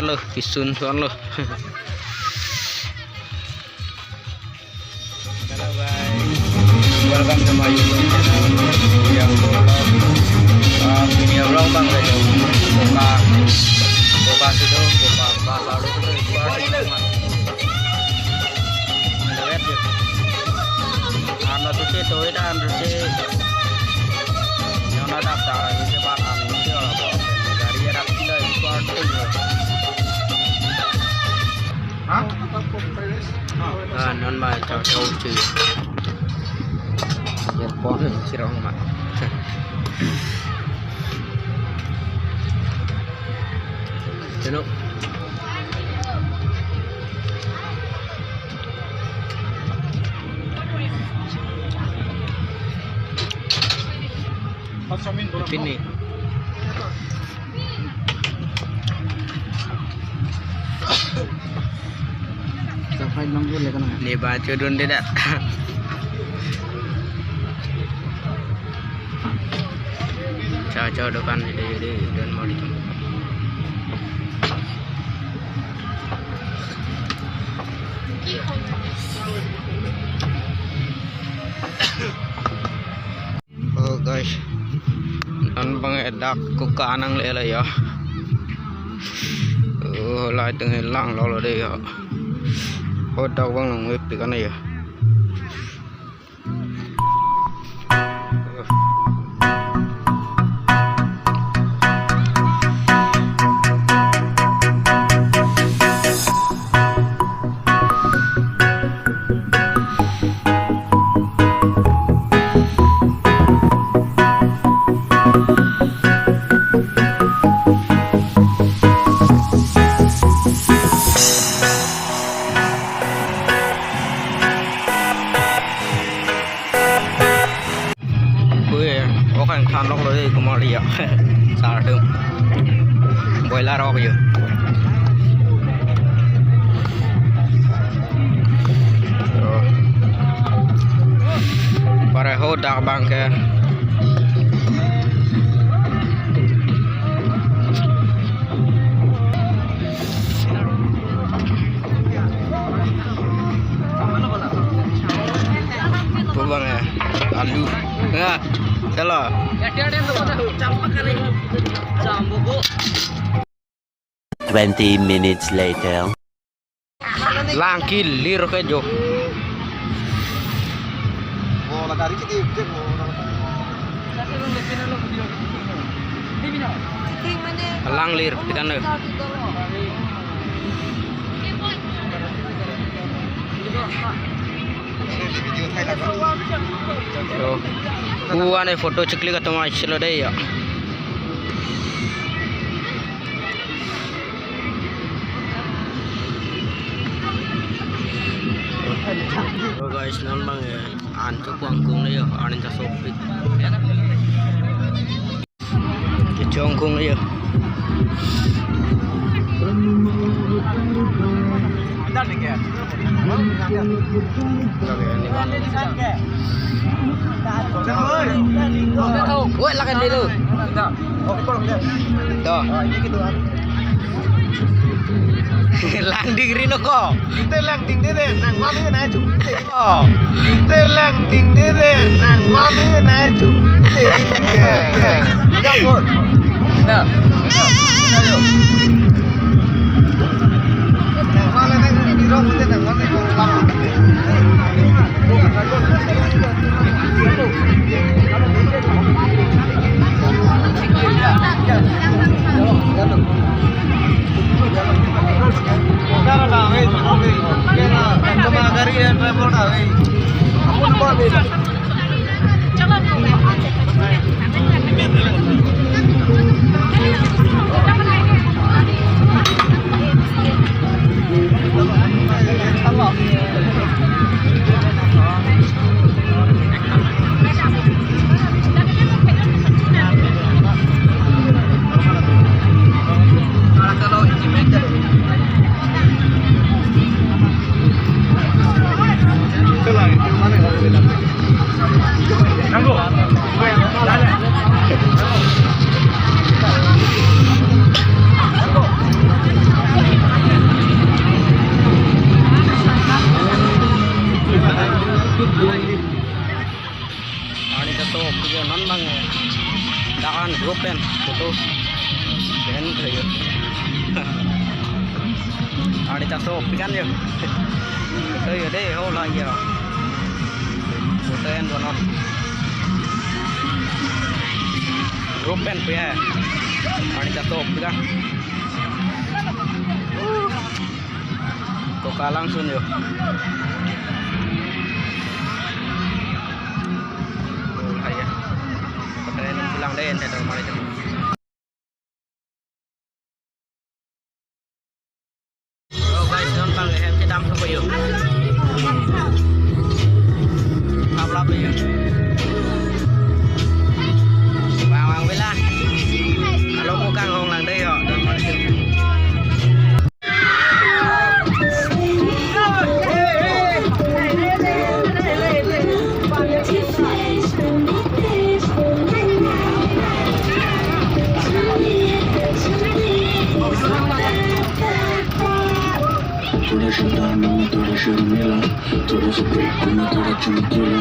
lo kisun son lo. Hello guys, welcome to my YouTube channel. Yang video vlog bang guys. Buka situ, buka baru itu anda tuh itu dah anda sih yang ada daftar ini pak anda itu apa dari yang ada import itu non mà cho trâu trừ nhập con chỉ rong mà thế nó sini nih baju dun tidak cowok depan di dan mau ditunggu oh guys nan bangedak ku kanang le ya lại từng hình lăng lo là đây ạ ôi đâu văng lòng nghiệp thì cái này à than lóc rồi cũng mà đi ạ sao được bồi la rau bây giờ para hot dak bang ke bang ya alu ya Hello. 20 minutes later. Langki lir ke jo. Oh, lagari kita ikut Lang lir kita nih. Gua nih foto cekli ke teman Islo deh ya. Oh guys, non bang ya, anco kuangkung nih ya, anin casopik. Kecongkung nih ya. Woi, lakan dulu. Tuh. Lang ding rin ako. Lang ding din, nang mami na ju. Oh. Lang ding din, nang mami na ju. Jawab. Nah. Ayo. Mana nang di rong din nang mami ko lama. yo non bang dakan grup kan foto ben kayo ada caso pikan yo itu yo deh oh lah ya foto en non grup kan ya ada caso pikan Koka langsung yo bilang deh ente dari mana itu. Oh guys, nonton em sẽ đâm không bao giờ. Học lắm bây giờ. Vào với lan. Alo mua căn hôn lần đây họ đừng có chịu. Tú eres Shadana, tú eres Sharmila, tú eres Supreme, tú eres Chunquila.